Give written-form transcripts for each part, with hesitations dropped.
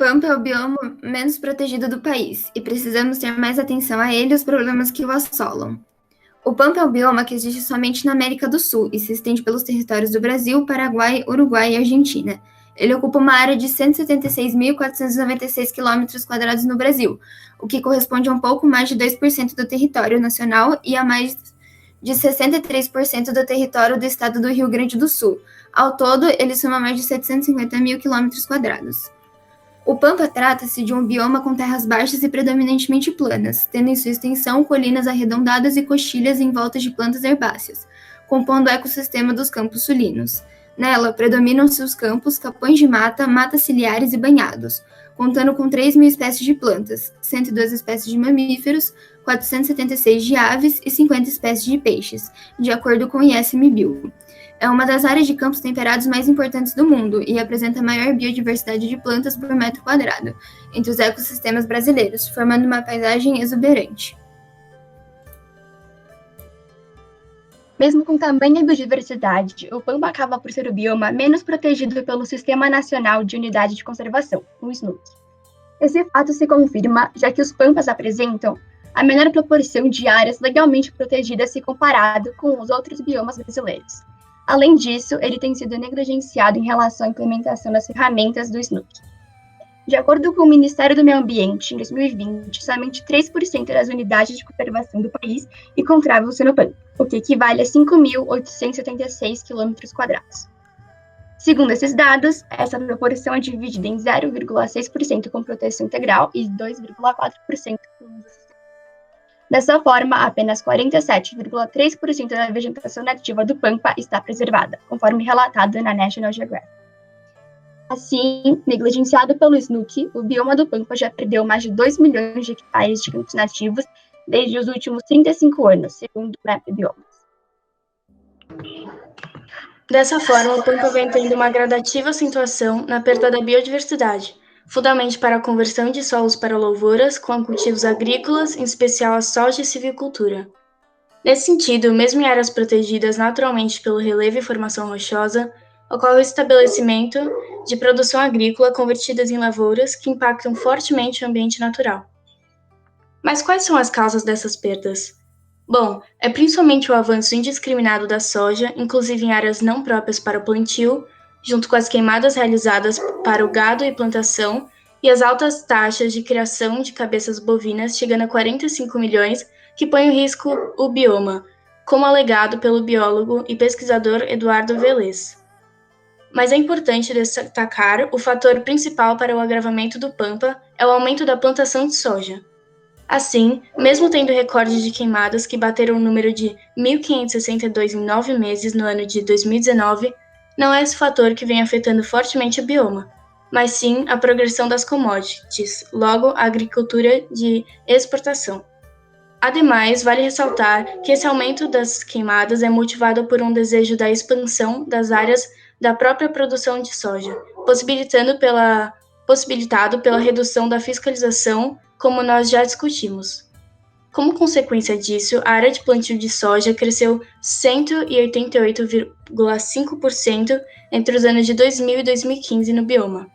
Pampa é o bioma menos protegido do país e precisamos ter mais atenção a ele e os problemas que o assolam. O Pampa é um bioma que existe somente na América do Sul e se estende pelos territórios do Brasil, Paraguai, Uruguai e Argentina. Ele ocupa uma área de 176.496 km² no Brasil, o que corresponde a um pouco mais de 2% do território nacional e a mais de 63% do território do estado do Rio Grande do Sul. Ao todo, ele soma mais de 750 mil km². O Pampa trata-se de um bioma com terras baixas e predominantemente planas, tendo em sua extensão colinas arredondadas e coxilhas em volta de plantas herbáceas, compondo o ecossistema dos campos sulinos. Nela, predominam-se os campos, capões de mata, matas ciliares e banhados, contando com 3.000 espécies de plantas, 102 espécies de mamíferos, 476 de aves e 50 espécies de peixes, de acordo com o ICMBio. É uma das áreas de campos temperados mais importantes do mundo e apresenta a maior biodiversidade de plantas por metro quadrado entre os ecossistemas brasileiros, formando uma paisagem exuberante. Mesmo com tamanha biodiversidade, o Pampa acaba por ser o bioma menos protegido pelo Sistema Nacional de Unidade de Conservação, o SNUC. Esse fato se confirma, já que os Pampas apresentam a menor proporção de áreas legalmente protegidas se comparado com os outros biomas brasileiros. Além disso, ele tem sido negligenciado em relação à implementação das ferramentas do SNUC. De acordo com o Ministério do Meio Ambiente, em 2020, somente 3% das unidades de conservação do país encontravam-se no Pampa, o que equivale a 5.876 km². Segundo esses dados, essa proporção é dividida em 0,6% com proteção integral e 2,4% com uso assistido. Dessa forma, apenas 47,3% da vegetação nativa do Pampa está preservada, conforme relatado na National Geographic. Assim, negligenciado pelo SNUC, o bioma do Pampa já perdeu mais de 2 milhões de hectares de campos nativos desde os últimos 35 anos, segundo o MapBiomas. Dessa forma, o Pampa vem tendo uma gradativa acentuação na perda da biodiversidade, fundamentalmente para a conversão de solos para lavouras com cultivos agrícolas, em especial a soja e silvicultura. Nesse sentido, mesmo em áreas protegidas naturalmente pelo relevo e formação rochosa, ocorre o estabelecimento de produção agrícola convertidas em lavouras que impactam fortemente o ambiente natural. Mas quais são as causas dessas perdas? Bom, é principalmente o avanço indiscriminado da soja, inclusive em áreas não próprias para o plantio, junto com as queimadas realizadas para o gado e plantação, e as altas taxas de criação de cabeças bovinas, chegando a 45 milhões, que põem em risco o bioma, como alegado pelo biólogo e pesquisador Eduardo Velez. Mas é importante destacar o fator principal para o agravamento do Pampa é o aumento da plantação de soja. Assim, mesmo tendo recordes de queimadas que bateram o número de 1.562 em 9 meses no ano de 2019, não é esse fator que vem afetando fortemente o bioma, mas sim a progressão das commodities, logo a agricultura de exportação. Ademais, vale ressaltar que esse aumento das queimadas é motivado por um desejo da expansão das áreas da própria produção de soja, possibilitado pela redução da fiscalização, como nós já discutimos. Como consequência disso, a área de plantio de soja cresceu 188,5% entre os anos de 2000 e 2015 no bioma.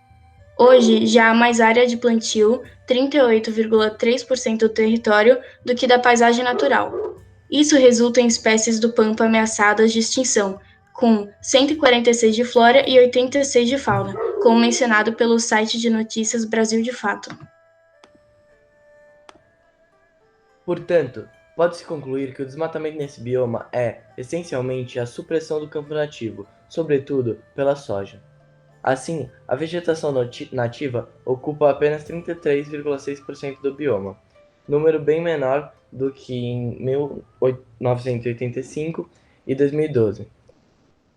Hoje, já há mais área de plantio, 38,3% do território, do que da paisagem natural. Isso resulta em espécies do Pampa ameaçadas de extinção, com 146 de flora e 86 de fauna, como mencionado pelo site de notícias Brasil de Fato. Portanto, pode-se concluir que o desmatamento nesse bioma é, essencialmente, a supressão do campo nativo, sobretudo pela soja. Assim, a vegetação nativa ocupa apenas 33,6% do bioma, número bem menor do que em 1985 e 2012,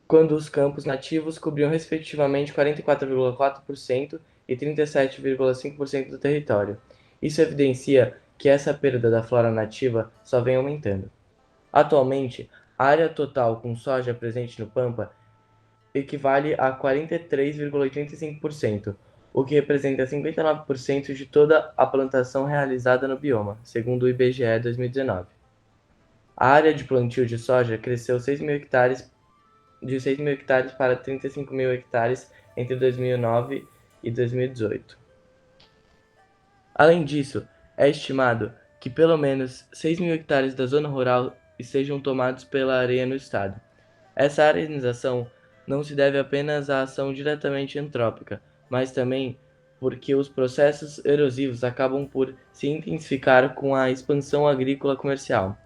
quando os campos nativos cobriam respectivamente 44,4% e 37,5% do território. Isso evidencia que essa perda da flora nativa só vem aumentando. Atualmente, a área total com soja presente no Pampa equivale a 43,85%, o que representa 59% de toda a plantação realizada no bioma, segundo o IBGE 2019. A área de plantio de soja cresceu de 6.000 hectares para 35.000 hectares entre 2009 e 2018. Além disso, é estimado que pelo menos 6.000 hectares da zona rural estejam tomados pela areia no estado. Essa arenização não se deve apenas à ação diretamente antrópica, mas também porque os processos erosivos acabam por se intensificar com a expansão agrícola comercial.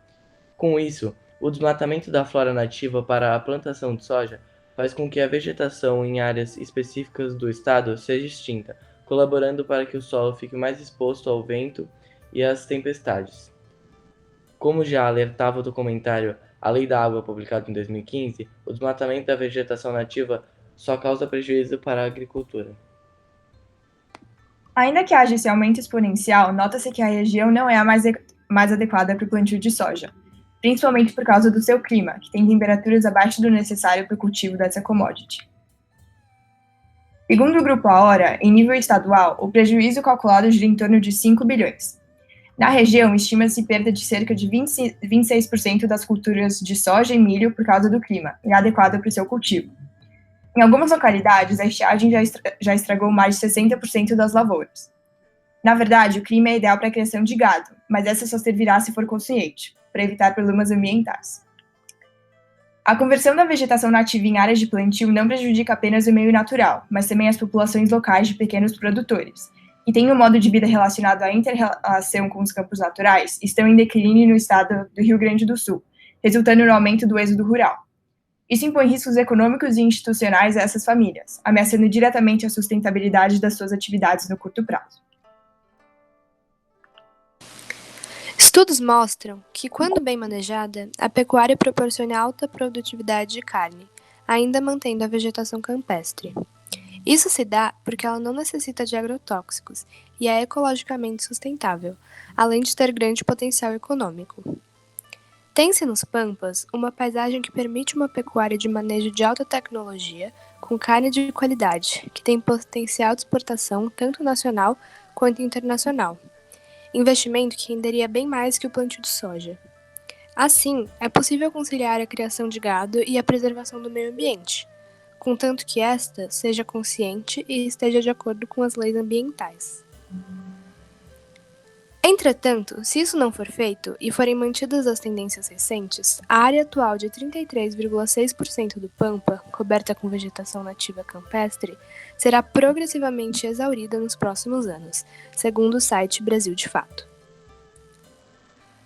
Com isso, o desmatamento da flora nativa para a plantação de soja faz com que a vegetação em áreas específicas do estado seja extinta, colaborando para que o solo fique mais exposto ao vento e às tempestades. Como já alertava o documentário A Lei da Água, publicado em 2015, o desmatamento da vegetação nativa só causa prejuízo para a agricultura. Ainda que haja esse aumento exponencial, nota-se que a região não é a mais adequada para o plantio de soja, principalmente por causa do seu clima, que tem temperaturas abaixo do necessário para o cultivo dessa commodity. Segundo o Grupo A Hora, em nível estadual, o prejuízo calculado gira em torno de 5 bilhões. Na região, estima-se perda de cerca de 26% das culturas de soja e milho por causa do clima, inadequado para o seu cultivo. Em algumas localidades, a estiagem já estragou mais de 60% das lavouras. Na verdade, o clima é ideal para a criação de gado, mas essa só servirá se for consciente, para evitar problemas ambientais. A conversão da vegetação nativa em áreas de plantio não prejudica apenas o meio natural, mas também as populações locais de pequenos produtores, que têm um modo de vida relacionado à inter-relação com os campos naturais, estão em declínio no estado do Rio Grande do Sul, resultando no aumento do êxodo rural. Isso impõe riscos econômicos e institucionais a essas famílias, ameaçando diretamente a sustentabilidade das suas atividades no curto prazo. Estudos mostram que, quando bem manejada, a pecuária proporciona alta produtividade de carne, ainda mantendo a vegetação campestre. Isso se dá porque ela não necessita de agrotóxicos e é ecologicamente sustentável, além de ter grande potencial econômico. Tem-se nos Pampas uma paisagem que permite uma pecuária de manejo de alta tecnologia, com carne de qualidade, que tem potencial de exportação tanto nacional quanto internacional. Investimento que renderia bem mais que o plantio de soja. Assim, é possível conciliar a criação de gado e a preservação do meio ambiente, contanto que esta seja consciente e esteja de acordo com as leis ambientais. Entretanto, se isso não for feito e forem mantidas as tendências recentes, a área atual de 33,6% do Pampa, coberta com vegetação nativa campestre, será progressivamente exaurida nos próximos anos, segundo o site Brasil de Fato.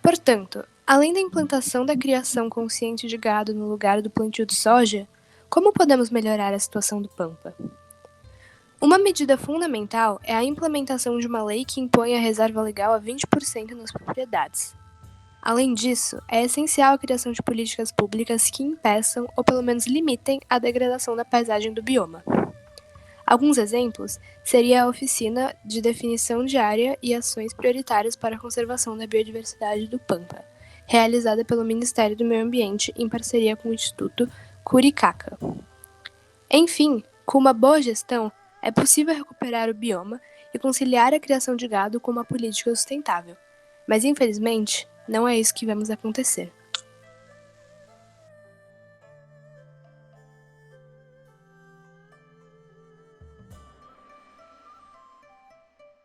Portanto, além da implantação da criação consciente de gado no lugar do plantio de soja, como podemos melhorar a situação do Pampa? Uma medida fundamental é a implementação de uma lei que impõe a reserva legal a 20% nas propriedades. Além disso, é essencial a criação de políticas públicas que impeçam ou pelo menos limitem a degradação da paisagem do bioma. Alguns exemplos seria a Oficina de Definição de Área e Ações Prioritárias para a Conservação da Biodiversidade do Pampa, realizada pelo Ministério do Meio Ambiente em parceria com o Instituto Curicaca. Enfim, com uma boa gestão, é possível recuperar o bioma e conciliar a criação de gado com uma política sustentável. Mas, infelizmente, não é isso que vemos acontecer.